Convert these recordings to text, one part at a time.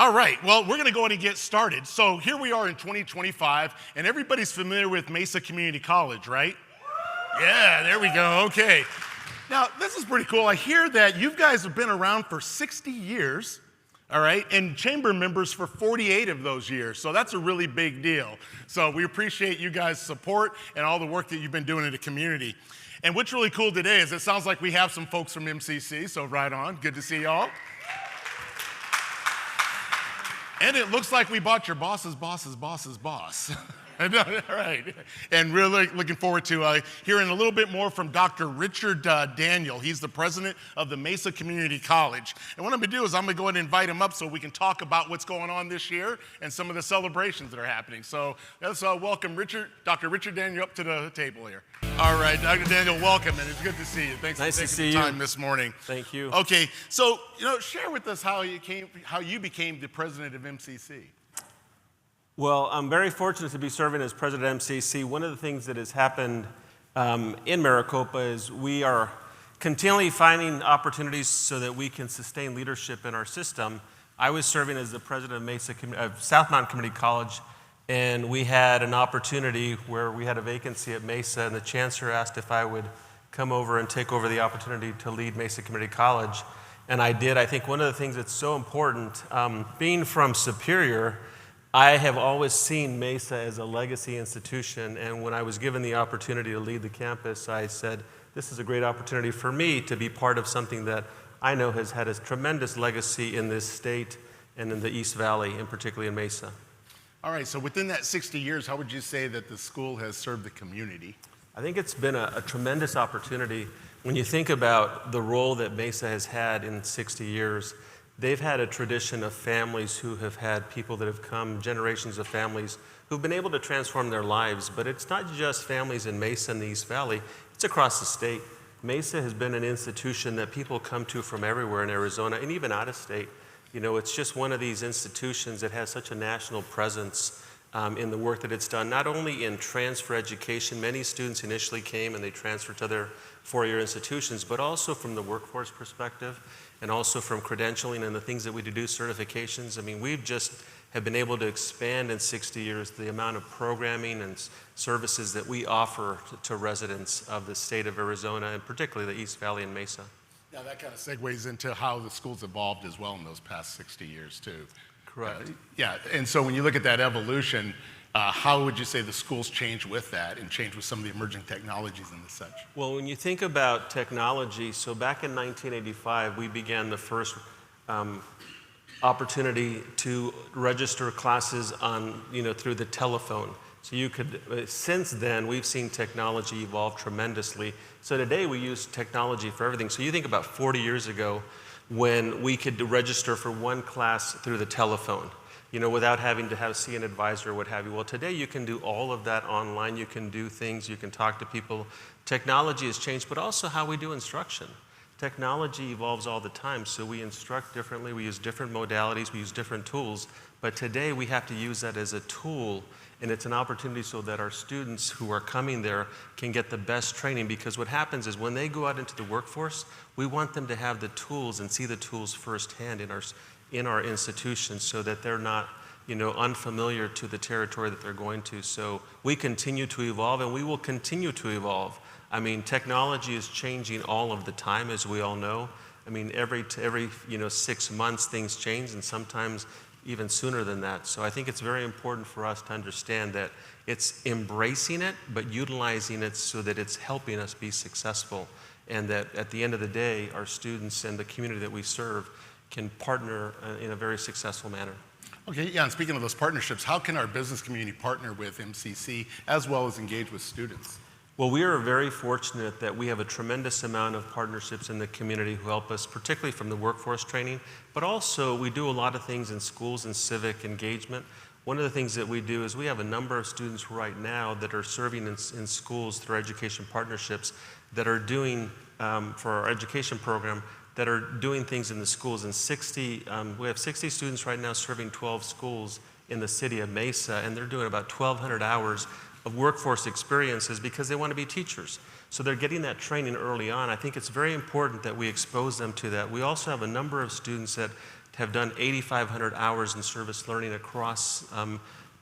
All right, well, we're going to go ahead and get started. So here we are in 2025, and everybody's familiar with Mesa Community College, right? Yeah, there we go, okay. Now, this is pretty cool. I hear that you guys have been around for 60 years, all right, and chamber members for 48 of those years, so that's a really big deal. So we appreciate you guys' support and all the work that you've been doing in the community. And what's really cool today is it sounds like we have some folks from MCC, so right on, good to see y'all. And it looks like we bought your boss's boss's boss's boss. All right. And really looking forward to hearing a little bit more from Dr. Richard Daniel. He's the president of the Mesa Community College. And what I'm going to do is I'm going to go ahead and invite him up so we can talk about what's going on this year and some of the celebrations that are happening. So let's welcome Dr. Richard Daniel up to the table here. All right, Dr. Daniel, welcome, and it's good to see you. Thanks for taking the time this morning. Thank you. Okay, so share with us how you became the president of MCC. Well, I'm very fortunate to be serving as president of MCC. One of the things that has happened in Maricopa is we are continually finding opportunities so that we can sustain leadership in our system. I was serving as the president of South Mountain Community College, and we had an opportunity where we had a vacancy at Mesa, and the chancellor asked if I would come over and take over the opportunity to lead Mesa Community College, and I did. I think one of the things that's so important, being from Superior, I have always seen Mesa as a legacy institution, and when I was given the opportunity to lead the campus, I said, this is a great opportunity for me to be part of something that I know has had a tremendous legacy in this state and in the East Valley, and particularly in Mesa. All right, so within that 60 years, how would you say that the school has served the community? I think it's been a tremendous opportunity. When you think about the role that Mesa has had in 60 years, they've had a tradition of families who have had people that have come, generations of families who've been able to transform their lives. But it's not just families in Mesa and the East Valley, it's across the state. Mesa has been an institution that people come to from everywhere in Arizona and even out of state. It's just one of these institutions that has such a national presence in the work that it's done, not only in transfer education. Many students initially came and they transferred to other four-year institutions, but also from the workforce perspective and also from credentialing and the things that we do, certifications. I mean, we've just have been able to expand in 60 years the amount of programming and services that we offer to residents of the state of Arizona, and particularly the East Valley and Mesa. Yeah, that kind of segues into how the school's evolved as well in those past 60 years, too. Correct. Yeah, and so when you look at that evolution, how would you say the school's changed with that and changed with some of the emerging technologies and such? Well, when you think about technology, so back in 1985, we began the first opportunity to register classes on, through the telephone. So you could, since then, we've seen technology evolve tremendously. So today we use technology for everything. So you think about 40 years ago when we could register for one class through the telephone, without having to see an advisor or what have you. Well, today you can do all of that online. You can do things, you can talk to people. Technology has changed, but also how we do instruction. Technology evolves all the time, so we instruct differently, we use different modalities, we use different tools, but today we have to use that as a tool, and it's an opportunity so that our students who are coming there can get the best training, because what happens is when they go out into the workforce, we want them to have the tools and see the tools firsthand in our institutions so that they're not unfamiliar to the territory that they're going to. So we continue to evolve, and we will continue to evolve. I mean, technology is changing all of the time, as we all know. I mean, every 6 months things change, and sometimes even sooner than that. So I think it's very important for us to understand that it's embracing it, but utilizing it so that it's helping us be successful, and that at the end of the day, our students and the community that we serve can partner in a very successful manner. Okay, yeah, and speaking of those partnerships, how can our business community partner with MCC as well as engage with students? Well, we are very fortunate that we have a tremendous amount of partnerships in the community who help us, particularly from the workforce training, but also we do a lot of things in schools and civic engagement. One of the things that we do is we have a number of students right now that are serving in schools through education partnerships that are doing, for our education program, that are doing things in the schools. And we have 60 students right now serving 12 schools in the city of Mesa, and they're doing about 1,200 hours of workforce experience is because they want to be teachers. So they're getting that training early on. I think it's very important that we expose them to that. We also have a number of students that have done 8,500 hours in service learning across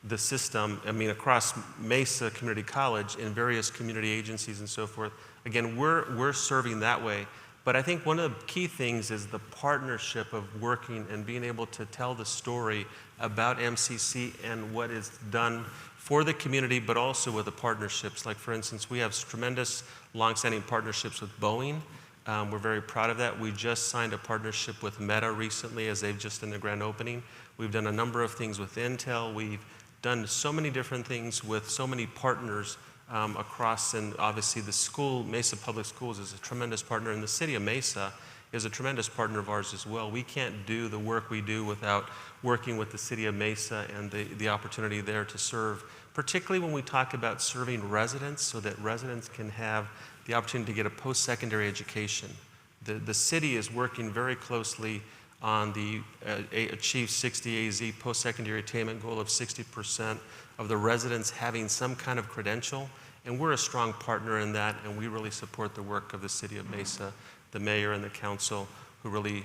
the system, across Mesa Community College in various community agencies and so forth. Again, we're serving that way. But I think one of the key things is the partnership of working and being able to tell the story about MCC and what is done for the community, but also with the partnerships. Like, for instance, we have tremendous longstanding partnerships with Boeing. We're very proud of that. We just signed a partnership with Meta recently, as they've just done the grand opening. We've done a number of things with Intel. We've done so many different things with so many partners across, and obviously the school, Mesa Public Schools, is a tremendous partner, and the city of Mesa is a tremendous partner of ours as well. We can't do the work we do without working with the city of Mesa and the opportunity there to serve, particularly when we talk about serving residents so that residents can have the opportunity to get a post-secondary education. The city is working very closely on the Achieve 60 AZ post-secondary attainment goal of 60% of the residents having some kind of credential. And we're a strong partner in that, and we really support the work of the city of Mesa, the mayor and the council, who really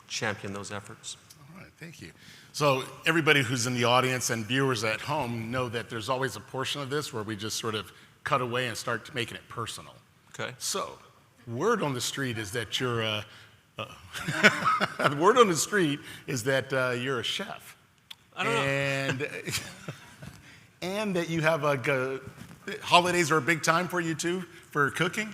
champion those efforts. All right, thank you. So everybody who's in the audience and viewers at home know that there's always a portion of this where we just sort of cut away and start making it personal. Okay. So, word on the street is that you're the word on the street is that you're a chef. I don't know. And that you have holidays are a big time for you too, for cooking?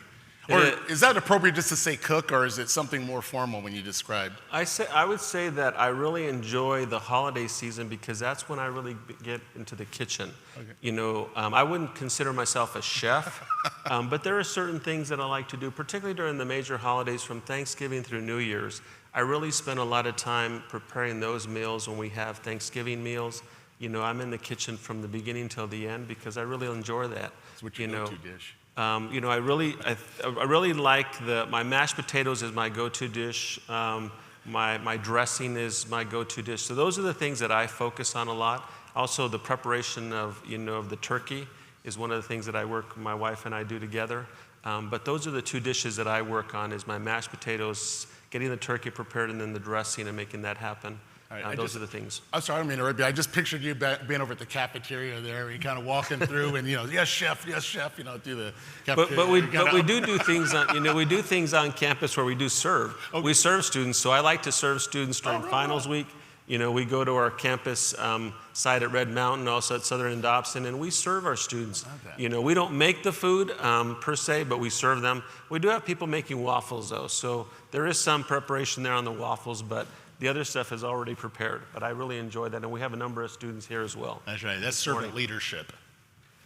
Or is that appropriate just to say cook, or is it something more formal when you describe? I would say that I really enjoy the holiday season because that's when I really get into the kitchen. Okay. You know, I wouldn't consider myself a chef, but there are certain things that I like to do, particularly during the major holidays from Thanksgiving through New Year's. I really spend a lot of time preparing those meals when we have Thanksgiving meals. You know, I'm in the kitchen from the beginning till the end because I really enjoy that. That's what you go-to dish. You know, I really like my mashed potatoes is my go-to dish. My dressing is my go-to dish. So those are the things that I focus on a lot. Also, the preparation of the turkey is one of the things that my wife and I do together. But those are the two dishes that I work on: is my mashed potatoes, getting the turkey prepared, and then the dressing and making that happen. Right, those are the things. I'm sorry, I don't mean to interrupt you. I just pictured you being over at the cafeteria there, and kind of walking through, and yes, chef, do the cafeteria. But we do things on, we do things on campus where we do serve. Okay. We serve students, so I like to serve students during finals week. You know, we go to our campus site at Red Mountain, also at Southern and Dobson, and we serve our students. Okay. You know, we don't make the food per se, but we serve them. We do have people making waffles though, so there is some preparation there on the waffles, but the other stuff is already prepared, but I really enjoy that, and we have a number of students here as well. That's right. That's servant leadership,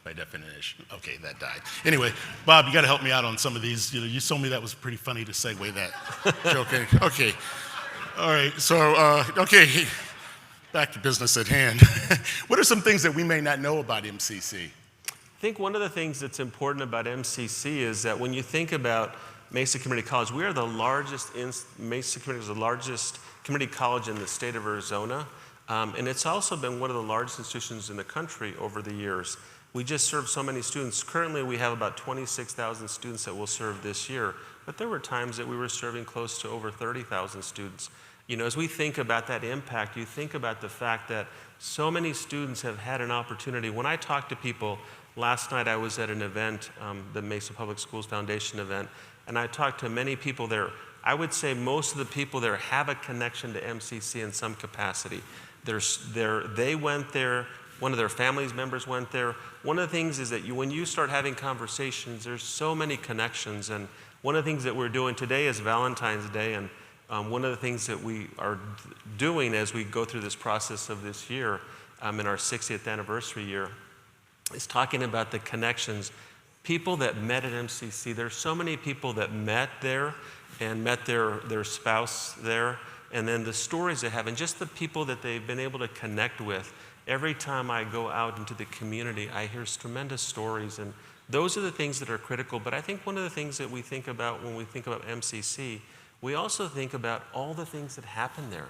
by definition. Okay, that died. Anyway, Bob, you got to help me out on some of these. You told me that was pretty funny to segue that joke. Okay. All right. So, okay, back to business at hand. What are some things that we may not know about MCC? I think one of the things that's important about MCC is that when you think about Mesa Community College, we are the largest. Mesa Community is the largest community college in the state of Arizona, and it's also been one of the largest institutions in the country over the years. We just serve so many students. Currently, we have about 26,000 students that we'll serve this year, but there were times that we were serving close to over 30,000 students. You know, as we think about that impact, you think about the fact that so many students have had an opportunity. When I talk to people, last night I was at an event, the Mesa Public Schools Foundation event, and I talked to many people there. I would say most of the people there have a connection to MCC in some capacity. They went there, one of their family's members went there. One of the things is that when you start having conversations, there's so many connections. And one of the things that we're doing today is Valentine's Day, and one of the things that we are doing as we go through this process of this year, in our 60th anniversary year, is talking about the connections. People that met at MCC, there's so many people that met there and met their spouse there, and then the stories they have, and just the people that they've been able to connect with. Every time I go out into the community, I hear tremendous stories, and those are the things that are critical. But I think one of the things that we think about when we think about MCC, we also think about all the things that happen there.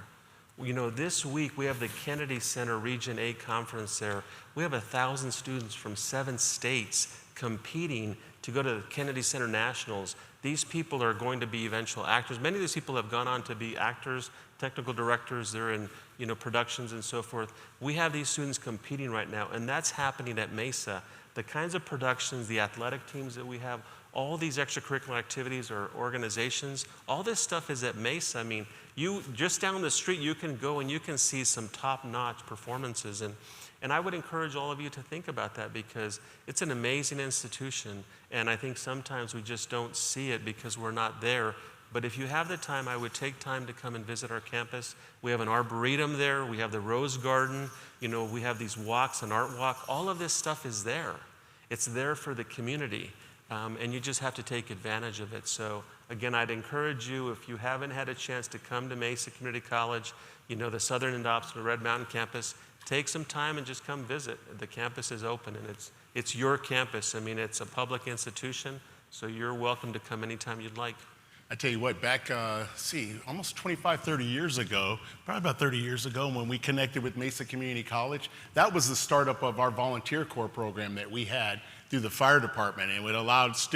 You know, this week we have the Kennedy Center Region A conference there. We have 1,000 students from 7 states competing to go to the Kennedy Center Nationals. These people are going to be eventual actors. Many of these people have gone on to be actors, technical directors. They're in, you know, productions and so forth. We have these students competing right now, and that's happening at Mesa. The kinds of productions, the athletic teams that we have, all these extracurricular activities or organizations, all this stuff is at Mesa. I mean, you just down the street, you can go and you can see some top-notch performances. And I would encourage all of you to think about that, because it's an amazing institution, and I think sometimes we just don't see it because we're not there. But if you have the time, I would take time to come and visit our campus. We have an arboretum there. We have the Rose Garden. You know, we have these walks, an art walk. All of this stuff is there. It's there for the community, and you just have to take advantage of it. So again, I'd encourage you, if you haven't had a chance to come to Mesa Community College, you know, the Southern and Dobson Red Mountain campus, take some time and just come visit. The campus is open, and it's your campus. I mean, it's a public institution, so you're welcome to come anytime you'd like. I tell you what, back, almost 25, 30 years ago, probably about 30 years ago, when we connected with Mesa Community College, that was the startup of our volunteer corps program that we had through the fire department. And it allowed us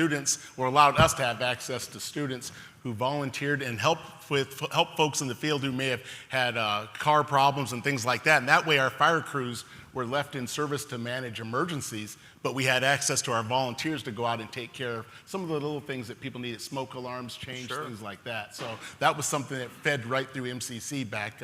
to have access to students who volunteered and help folks in the field who may have had car problems and things like that. And that way our fire crews were left in service to manage emergencies, but we had access to our volunteers to go out and take care of some of the little things that people needed, smoke alarms changed, Sure. things like that. So that was something that fed right through MCC back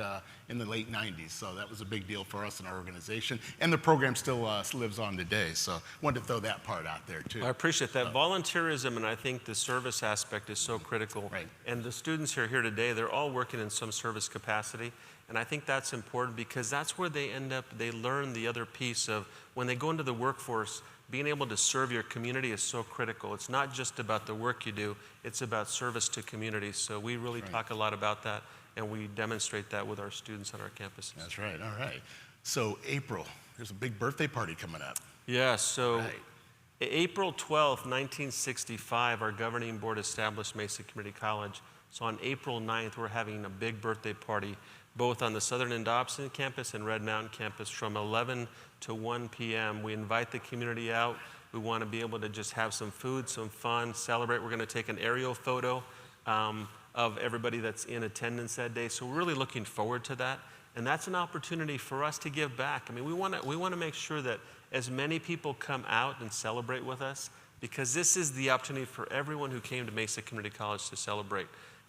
in the late 90s. So that was a big deal for us in our organization. And the program still lives on today. So wanted to throw that part out there too. I appreciate that. Volunteerism, and I think the service aspect is so critical. Right. And the students who are here today, they're all working in some service capacity. And I think that's important, because that's where they end up, they learn the other piece of when they go into the workforce, being able to serve your community is so critical. It's not just about the work you do, it's about service to communities. So we really talk a lot about that, and we demonstrate that with our students on our campuses. That's right, all right. So April, there's a big birthday party coming up. Yeah, so Right. April 12th, 1965, our governing board established Mesa Community College. So on April 9th, we're having a big birthday party, both on the Southern and Dobson campus and Red Mountain campus from 11 to 1 p.m. We invite the community out. We want to be able to just have some food, some fun, celebrate. We're going to take an aerial photo of everybody that's in attendance that day. So we're really looking forward to that. And that's an opportunity for us to give back. I mean, we want to make sure that as many people come out and celebrate with us, because this is the opportunity for everyone who came to Mesa Community College to celebrate.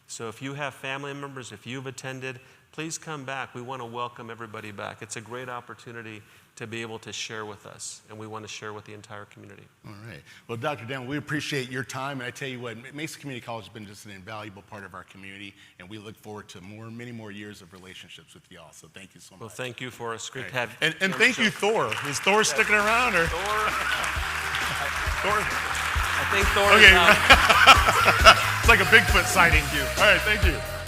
So if you have family members, if you've attended, please come back. We want to welcome everybody back. It's a great opportunity to be able to share with us, and we want to share with the entire community. All right. Well, Dr. Dan, we appreciate your time, and I tell you what, Mesa Community College has been just an invaluable part of our community, and we look forward to many more years of relationships with y'all. So thank you so much. Well, thank you, Forrest. Great to Right. have And thank you, Thor. Is Thor sticking around, or? Thor? I think Thor is Okay. out. It's like a Bigfoot sighting. All right, thank you.